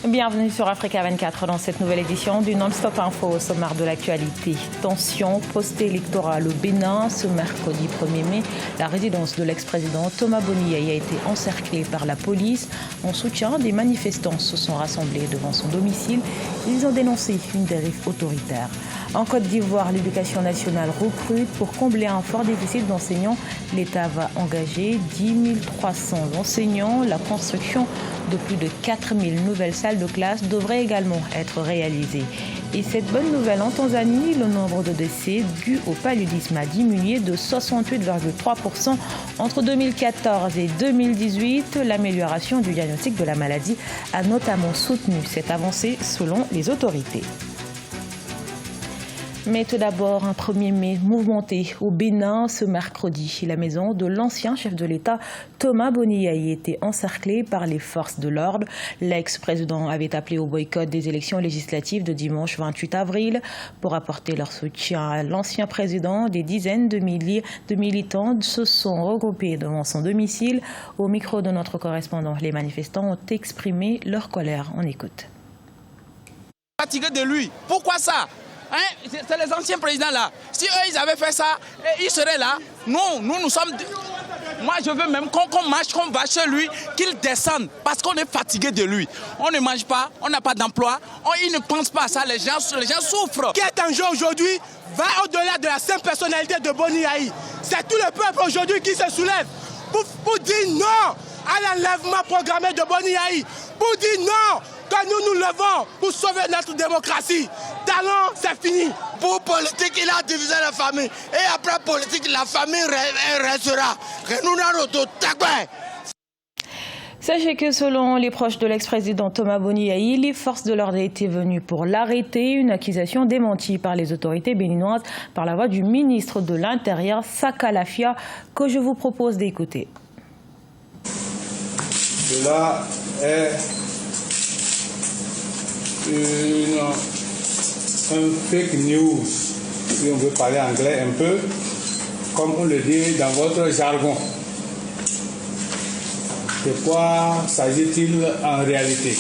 Bienvenue sur Africa 24 dans cette nouvelle édition du Non-Stop Info au sommaire de l'actualité. Tension post-électorale au Bénin. Ce mercredi 1er mai, la résidence de l'ex-président Thomas Boni Yayi a été encerclée par la police. En soutien, des manifestants se sont rassemblés devant son domicile. Ils ont dénoncé une dérive autoritaire. En Côte d'Ivoire, l'éducation nationale recrute. Pour combler un fort déficit d'enseignants, l'État va engager 10 300 enseignants. La construction de plus de 4 000 nouvelles salles de classe devrait également être réalisée. Et cette bonne nouvelle, en Tanzanie, le nombre de décès dus au paludisme a diminué de 68,3% entre 2014 et 2018. L'amélioration du diagnostic de la maladie a notamment soutenu cette avancée selon les autorités. Mais tout d'abord, un 1er mai mouvementé au Bénin ce mercredi. La maison de l'ancien chef de l'État, Thomas Boni Yayi, était encerclée par les forces de l'ordre. L'ex-président avait appelé au boycott des élections législatives de dimanche 28 avril. Pour apporter leur soutien à l'ancien président, des dizaines de milliers de militants se sont regroupés devant son domicile. Au micro de notre correspondant, les manifestants ont exprimé leur colère. On écoute. Fatigué de lui. Pourquoi ça? C'est les anciens présidents là. Si eux ils avaient fait ça, ils seraient là. Non, nous sommes. Moi je veux même qu'on marche, qu'on va chez lui, qu'il descende. Parce qu'on est fatigué de lui. On ne mange pas, on n'a pas d'emploi, il ne pense pas à ça, les gens souffrent. Qui est en jeu aujourd'hui va au-delà de la simple personnalité de Boni Yayi. C'est tout le peuple aujourd'hui qui se soulève pour dire non à l'enlèvement programmé de Boni Yayi. Pour dire non que nous nous levons pour sauver notre démocratie. Talon, c'est fini. Pour politique, il a divisé la famille. Et après politique, la famille restera. Sachez que selon les proches de l'ex-président Thomas Boni Yayi, les forces de l'ordre étaient venues pour l'arrêter. Une accusation démentie par les autorités béninoises par la voix du ministre de l'Intérieur, Saka Lafia, que je vous propose d'écouter. Cela est un fake news, si on veut parler anglais un peu, comme on le dit dans votre jargon. De quoi s'agit-il en réalité?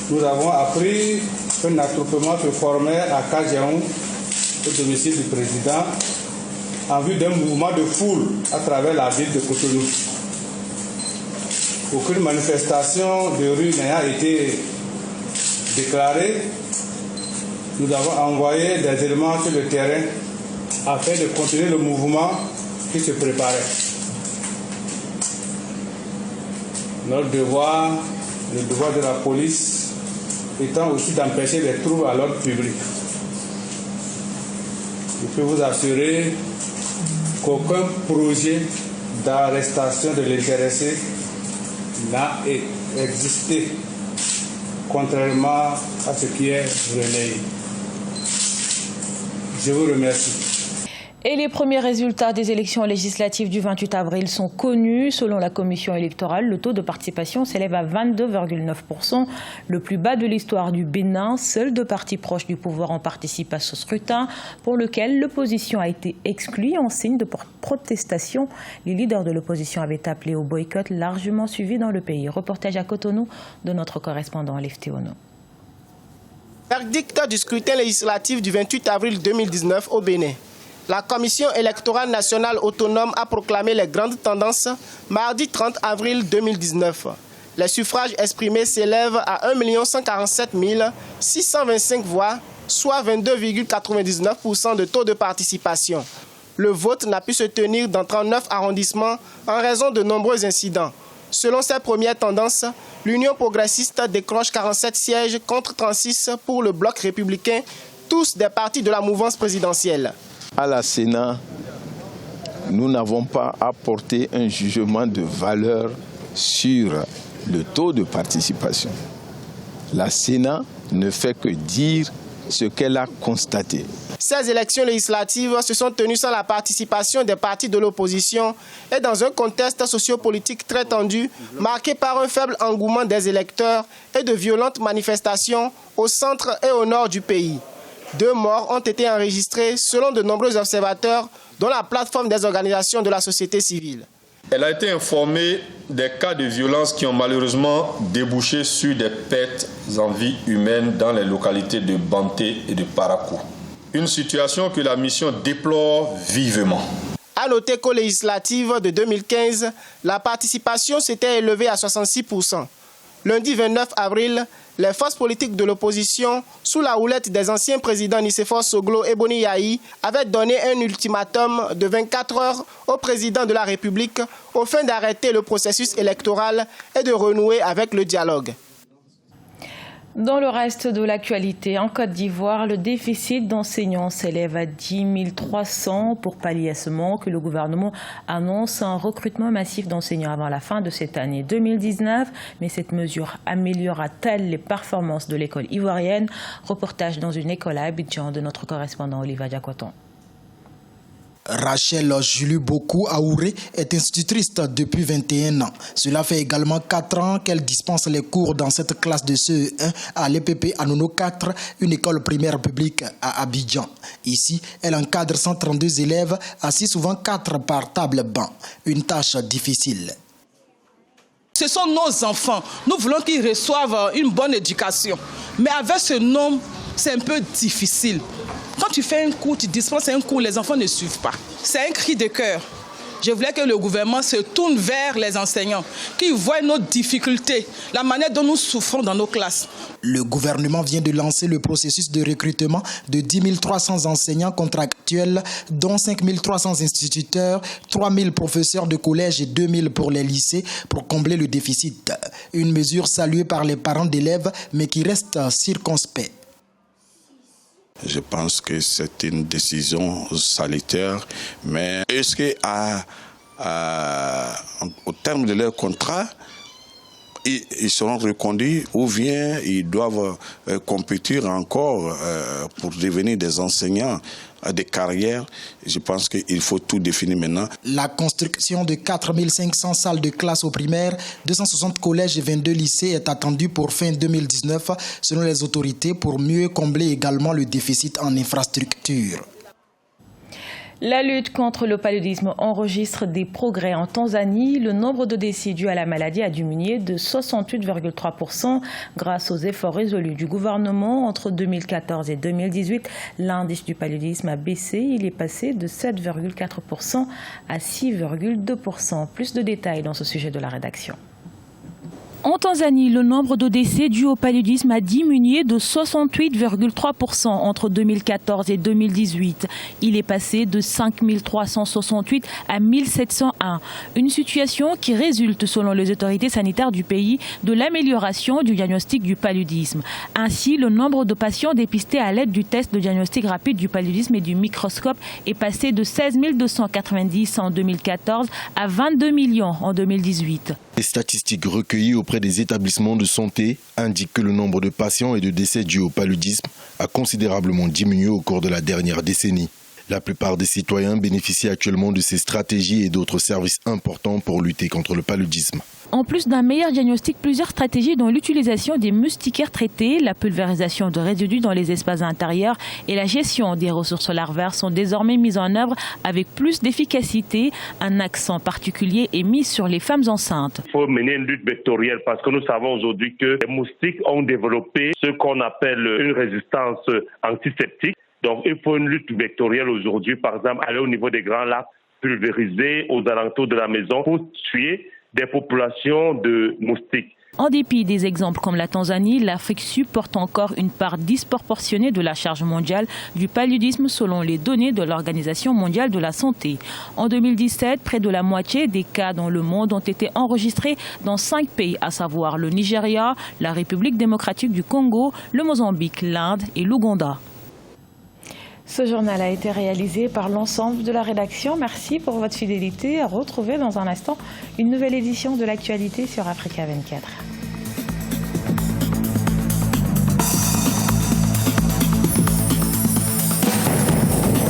Nous avons appris qu'un attroupement se formait à Kajeong, au domicile du président, en vue d'un mouvement de foule à travers la ville de Cotonou. Aucune manifestation de rue n'ayant été déclarée, nous avons envoyé des éléments sur le terrain afin de contenir le mouvement qui se préparait. Notre devoir, le devoir de la police, étant aussi d'empêcher les troubles à l'ordre public. Je peux vous assurer qu'aucun projet d'arrestation de l'intéressé n'a existé, contrairement à ce qui est relayé. Je vous remercie. Et les premiers résultats des élections législatives du 28 avril sont connus. Selon la commission électorale, le taux de participation s'élève à 22,9%, le plus bas de l'histoire du Bénin. Seuls 2 partis proches du pouvoir ont participé à ce scrutin, pour lequel l'opposition a été exclue en signe de protestation. Les leaders de l'opposition avaient appelé au boycott, largement suivi dans le pays. Reportage à Cotonou de notre correspondant Lefté Ono. Verdict du scrutin législatif du 28 avril 2019 au Bénin. La Commission électorale nationale autonome a proclamé les grandes tendances mardi 30 avril 2019. Les suffrages exprimés s'élèvent à 1 147 625 voix, soit 22,99% de taux de participation. Le vote n'a pu se tenir dans 39 arrondissements en raison de nombreux incidents. Selon ces premières tendances, l'Union progressiste décroche 47 sièges contre 36 pour le bloc républicain, tous des partis de la mouvance présidentielle. À la Sénat, nous n'avons pas apporté un jugement de valeur sur le taux de participation. La Sénat ne fait que dire ce qu'elle a constaté. Ces élections législatives se sont tenues sans la participation des partis de l'opposition et dans un contexte sociopolitique très tendu, marqué par un faible engouement des électeurs et de violentes manifestations au centre et au nord du pays. 2 morts ont été enregistrés selon de nombreux observateurs, dont la plateforme des organisations de la société civile. Elle a été informée des cas de violence qui ont malheureusement débouché sur des pertes en vie humaine dans les localités de Banté et de Parakou. Une situation que la mission déplore vivement. À noter qu'aux législatives de 2015, la participation s'était élevée à 66%. Lundi 29 avril, les forces politiques de l'opposition, sous la houlette des anciens présidents Nicéphore Soglo et Boni Yayi, avaient donné un ultimatum de 24 heures au président de la République au fin d'arrêter le processus électoral et de renouer avec le dialogue. Dans le reste de l'actualité, en Côte d'Ivoire, le déficit d'enseignants s'élève à 10 300. Pour pallier à ce manque, le gouvernement annonce un recrutement massif d'enseignants avant la fin de cette année 2019. Mais cette mesure améliorera-t-elle les performances de l'école ivoirienne? Reportage dans une école à Abidjan de notre correspondant Oliva Diakoton. Rachel Julie Boku Aouré est institutrice depuis 21 ans. Cela fait également 4 ans qu'elle dispense les cours dans cette classe de CE1 à l'EPP Anono 4, une école primaire publique à Abidjan. Ici, elle encadre 132 élèves, assis souvent 4 par table banc. Une tâche difficile. Ce sont nos enfants. Nous voulons qu'ils reçoivent une bonne éducation. Mais avec ce nombre, c'est un peu difficile. Quand tu fais un cours, tu dispenses un cours, les enfants ne suivent pas. C'est un cri de cœur. Je voulais que le gouvernement se tourne vers les enseignants, qu'ils voient nos difficultés, la manière dont nous souffrons dans nos classes. Le gouvernement vient de lancer le processus de recrutement de 10 300 enseignants contractuels, dont 5 300 instituteurs, 3 000 professeurs de collège et 2 000 pour les lycées, pour combler le déficit. Une mesure saluée par les parents d'élèves, mais qui reste circonspect. Je pense que c'est une décision salutaire, mais est-ce qu'au terme de leur contrat, ils seront reconduits ou bien ils doivent compétir encore pour devenir des enseignants des carrières? Je pense qu'il faut tout définir maintenant. La construction de 4 500 salles de classe au primaire, 260 collèges et 22 lycées est attendue pour fin 2019 selon les autorités pour mieux combler également le déficit en infrastructure. La lutte contre le paludisme enregistre des progrès en Tanzanie. Le nombre de décès dus à la maladie a diminué de 68,3% grâce aux efforts résolus du gouvernement. Entre 2014 et 2018, l'indice du paludisme a baissé. Il est passé de 7,4% à 6,2%. Plus de détails dans ce sujet de la rédaction. En Tanzanie, le nombre de décès dus au paludisme a diminué de 68,3% entre 2014 et 2018. Il est passé de 5 368 à 1 701. Une situation qui résulte, selon les autorités sanitaires du pays, de l'amélioration du diagnostic du paludisme. Ainsi, le nombre de patients dépistés à l'aide du test de diagnostic rapide du paludisme et du microscope est passé de 16 290 en 2014 à 22 millions en 2018. Les statistiques recueillies auprès des établissements de santé indiquent que le nombre de patients et de décès dus au paludisme a considérablement diminué au cours de la dernière décennie. La plupart des citoyens bénéficient actuellement de ces stratégies et d'autres services importants pour lutter contre le paludisme. En plus d'un meilleur diagnostic, plusieurs stratégies dont l'utilisation des moustiquaires traités, la pulvérisation de résidus dans les espaces intérieurs et la gestion des ressources larvaires sont désormais mises en œuvre avec plus d'efficacité. Un accent particulier est mis sur les femmes enceintes. Il faut mener une lutte vectorielle parce que nous savons aujourd'hui que les moustiques ont développé ce qu'on appelle une résistance antiseptique. Donc il faut une lutte vectorielle aujourd'hui, par exemple aller au niveau des grands lacs, pulvériser aux alentours de la maison pour tuer des populations de moustiques. En dépit des exemples comme la Tanzanie, l'Afrique supporte encore une part disproportionnée de la charge mondiale du paludisme selon les données de l'Organisation mondiale de la santé. En 2017, près de la moitié des cas dans le monde ont été enregistrés dans 5 pays, à savoir le Nigeria, la République démocratique du Congo, le Mozambique, l'Inde et l'Ouganda. Ce journal a été réalisé par l'ensemble de la rédaction. Merci pour votre fidélité. À retrouver dans un instant une nouvelle édition de l'actualité sur Africa 24.